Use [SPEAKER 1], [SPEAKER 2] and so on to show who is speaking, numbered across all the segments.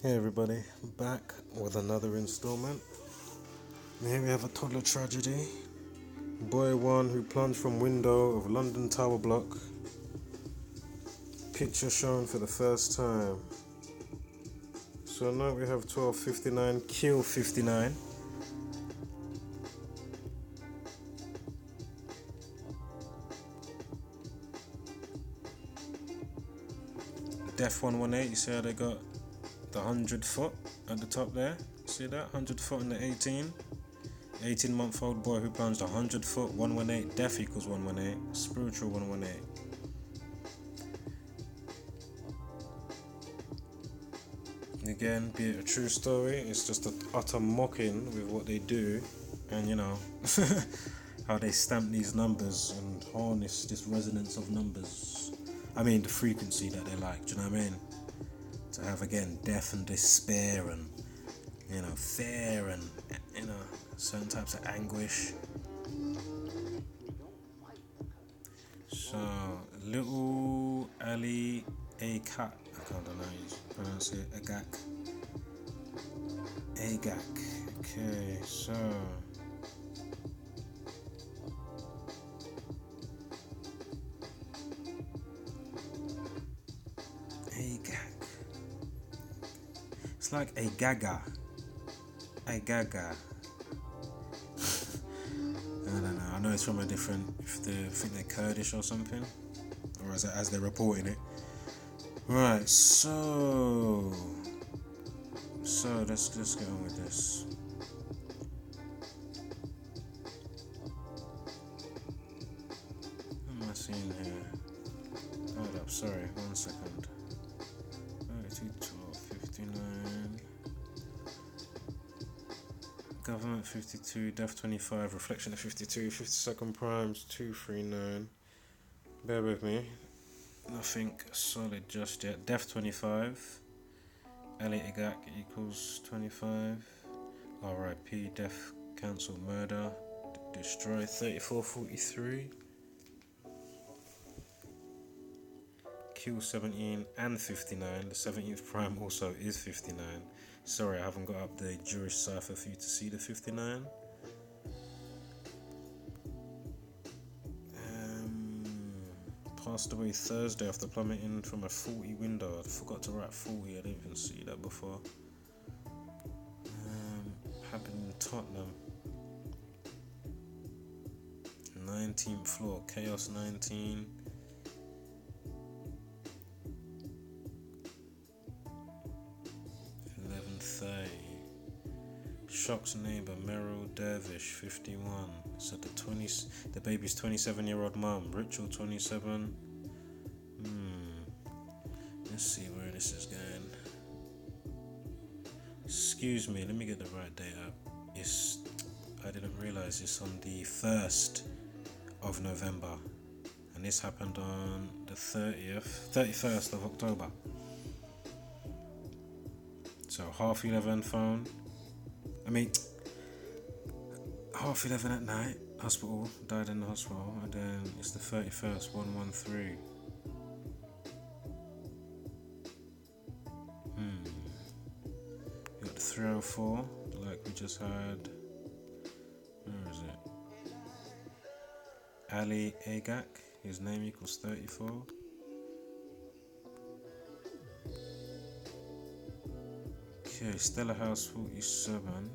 [SPEAKER 1] Hey everybody, back with another installment. Here we have a toddler tragedy. Boy one who plunged from window of London Tower block. Picture shown for the first time. So now we have 12:59, kill 59. Def 118, you see how they got the 100 foot at the top there? See that? 100 foot in the 18-month-old boy who plunged 100 foot, 118, def equals 118, spiritual 118. Again, be it a true story, it's just an utter mocking with what they do, and you know, how they stamp these numbers and harness this resonance of numbers. I mean, the frequency that they like, do you know what I mean? To have again death and despair and, you know, fear and, you know, certain types of anguish. So, little Ali Agac, I don't know how you pronounce it, Agac. Okay, so Agac. It's like a gaga. I don't know. I know it's from a different. If they think they're Kurdish or something, or as they're reporting it. Right. So let's get on with this. What am I seeing here? Hold up. Sorry. 1 second. 32, 12, 59. Government 52, Def 25, Reflection of 52, 52nd Primes 239. Bear with me. Nothing solid just yet. Def 25. Elliot Agac equals 25. RIP, Def Cancel Murder. Destroy 3443. Q 17 and 59. The 17th Prime also is 59. Sorry, I haven't got up the Jewish cipher for you to see the 59. Passed away Thursday after plummeting from a 40 window. I forgot to write 40, I didn't even see that before. Happened in Tottenham. 19th floor, Chaos 19. Shock's neighbour Meryl Dervish 51 said the baby's 27-year-old mum, Ritual 27. Let's see where this is going. Excuse me, let me get the right date up. I didn't realise it's on the 1st of November, and this happened on the 31st of October. So 11:30 phone. 11:30 at night, hospital, died in the hospital, and then it's the 31st, 113. You got the 304, like we just had. Where is it? Ali Agac, his name equals 34. Okay, Stella House 47,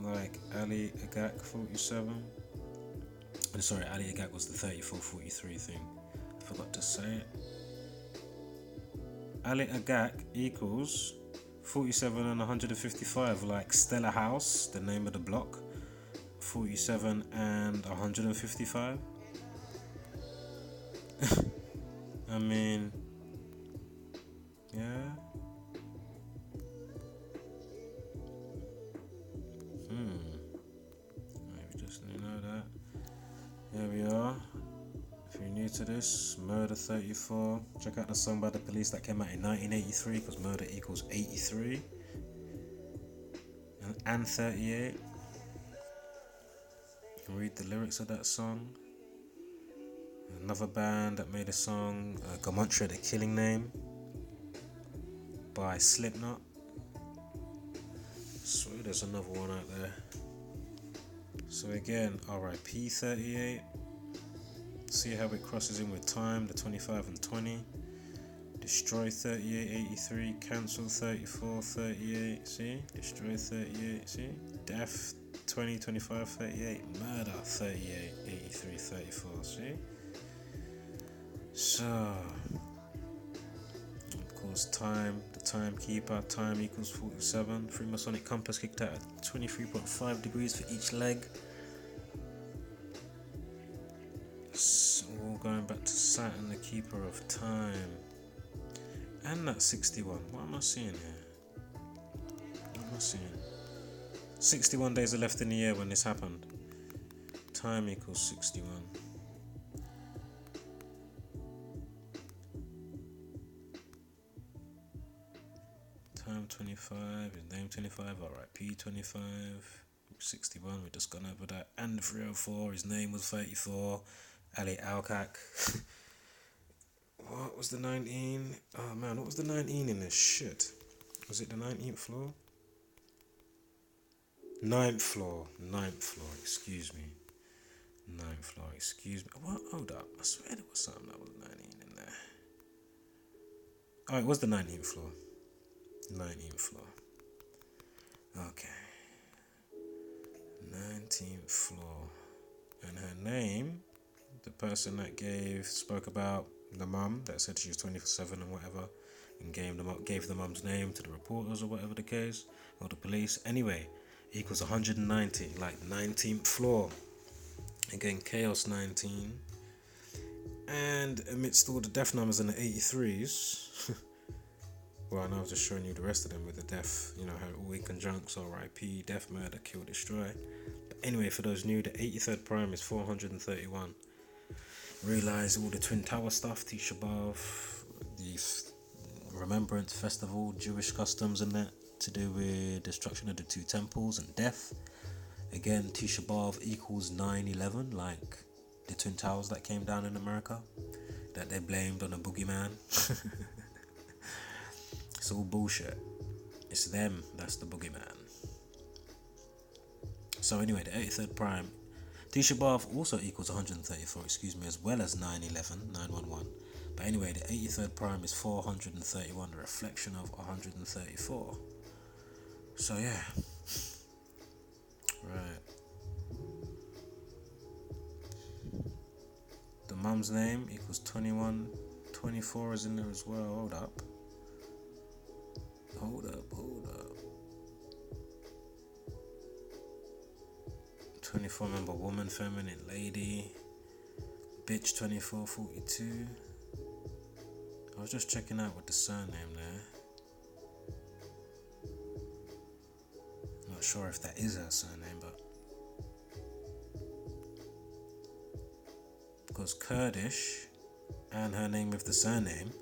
[SPEAKER 1] like Ali Agac 47. Sorry, Ali Agac was the 3443 thing. I forgot to say it. Ali Agac equals 47 and 155, like Stella House, the name of the block, 47 and 155. I mean, yeah. Maybe just you know that. Here we are. If you're new to this, Murder 34. Check out the song by the Police that came out in 1983, because murder equals 83. And 38. You can read the lyrics of that song. Another band that made a song, Gematria, The Killing Name, by Slipknot. swear there's another one out there. So again, RIP 38. See how it crosses in with time, the 25 and 20. Destroy 38, 83. Cancel 34, 38. See? Destroy 38. See? Death 20, 25, 38. Murder 38, 83, 34. See? So, of course, time, the timekeeper, time equals 47. Freemasonic compass kicked out at 23.5 degrees for each leg. So, we're going back to Saturn, the keeper of time. And that's 61. What am I seeing here? What am I seeing? 61 days are left in the year when this happened. Time equals 61. Time 25, his name 25, RIP 25, 61, we've just gone over that. And 304, his name was 34, Ali Agac. What was the 19? Oh man, what was the 19 in this shit? Was it the 19th floor? 9th floor, excuse me. 9th floor, excuse me. What? Hold up, I swear there was something that was 19 in there. Oh, it was the 19th floor. 19th floor. Okay. 19th floor. And her name, the person that spoke about the mum that said she was 24/7 and whatever, and gave the mum's name to the reporters or whatever the case, or the police. Anyway, equals 190, like 19th floor. Again, chaos 19. And amidst all the death numbers in the 83s, well, and I was just showing you the rest of them with the death, you know, how all in conjuncts, RIP, death, murder, kill, destroy. But anyway, for those new, the 83rd prime is 431. Realise all the Twin Tower stuff, Tisha B'Av, the Remembrance Festival, Jewish customs and that, to do with destruction of the two temples and death. Again, Tisha B'Av equals 9/11, like the Twin Towers that came down in America, that they blamed on a boogeyman. It's all bullshit. It's them that's the boogeyman. So anyway, the 83rd prime, Tisha B'Av also equals 134, as well as 9/11, 9/11. But anyway, the 83rd prime is 431, a reflection of 134. So yeah. Right. The mum's name equals 21. 24 is in there as well. Hold up. 24 member woman, feminine lady. Bitch 2442. I was just checking out with the surname there. Not sure if that is her surname, but because Kurdish and her name with the surname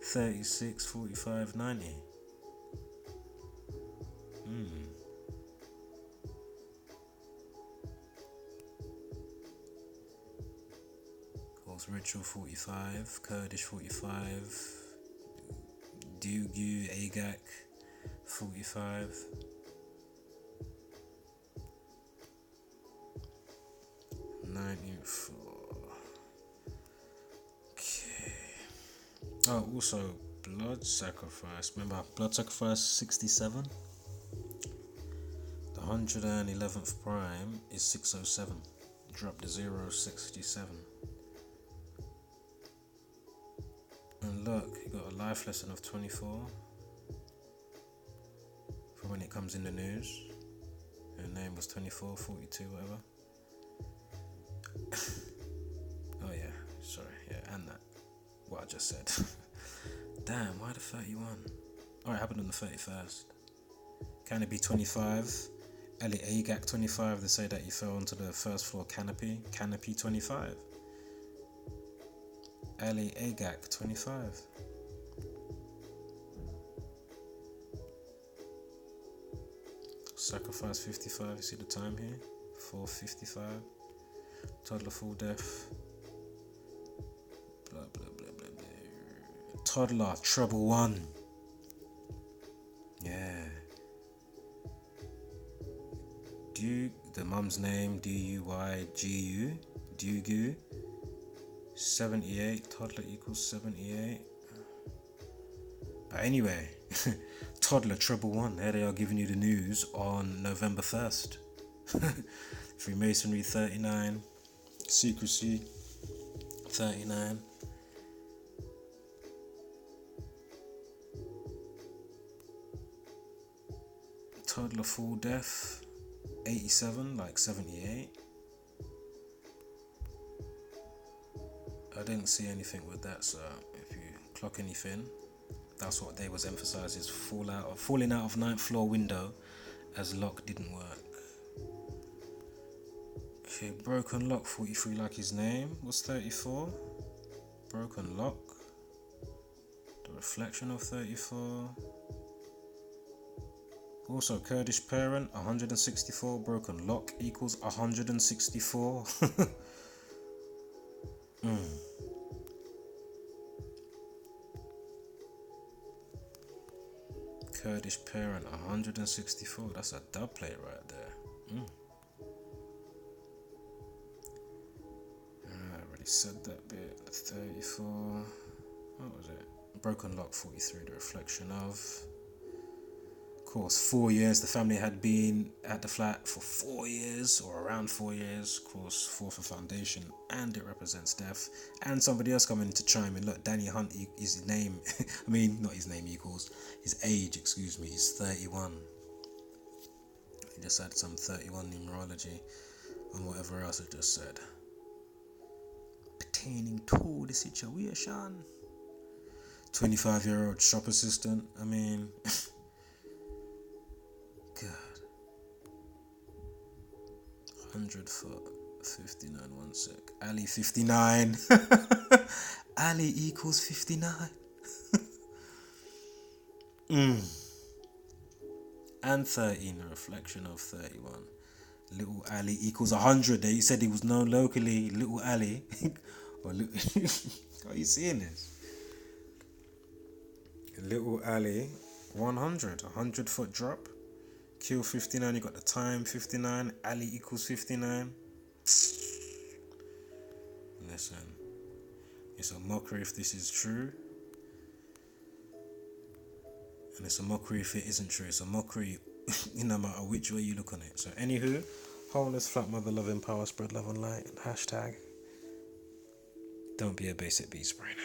[SPEAKER 1] 36 45 90. Ritual 45, Kurdish 45, Dugu, Agac 45. Okay. Oh, also blood sacrifice. Remember, blood sacrifice 67. The 111th prime is 607. Drop the 067. And look, you got a life lesson of 24 for when it comes in the news. Her name was 24, 42, whatever. Oh yeah, sorry, yeah, and that. What I just said. Damn, why the 31? Oh, it happened on the 31st. Can it be 25? Ellie Agac 25, they say that he fell onto the first floor canopy. Canopy 25. Ali Agac 25. Sacrifice 55, you see the time here? 4:55. Toddler full death. Blah blah blah blah blah. Toddler treble 1. Yeah. the mum's name, D-U-Y-G-U, Dugu. 78, toddler equals 78. But anyway, Toddler Treble 1, there they are giving you the news on November 1st. Freemasonry 39, secrecy 39. Toddler full death 87, like 78. I didn't see anything with that, so if you clock anything, that's what they was emphasised, is falling out of 9th floor window as lock didn't work. Okay, broken lock 43, like his name was 34. Broken lock, the reflection of 34. Also Kurdish parent 164, broken lock equals 164. Kurdish parent 164, that's a dub plate right there. I already said that bit. 34, what was it? Broken lock 43, the reflection of course 4 years. The family had been at the flat for 4 years, or around 4 years. Of course, 4 for foundation, and it represents death. And somebody else coming to chime in. Look, Danny Hunt is his name. I mean, not his name equals his age. Excuse me. He's 31. He just had some 31 numerology and whatever else I just said pertaining to the situation. 25-year-old shop assistant. I mean. God. 100 foot 59, 1 sec. Ali 59. Ali equals 59. And 13, a reflection of 31. Little Ali equals 100. They said he was known locally, Little Ali. Or little are you seeing this? Little Ali 100, 100 foot drop. Kill 59, you got the time 59, Ali equals 59. Listen, it's a mockery if this is true, and it's a mockery if it isn't true. It's a mockery no matter which way you look on it. So anywho, wholeness, flat mother, love, empower, spread love and light, hashtag don't be a basic beast brain.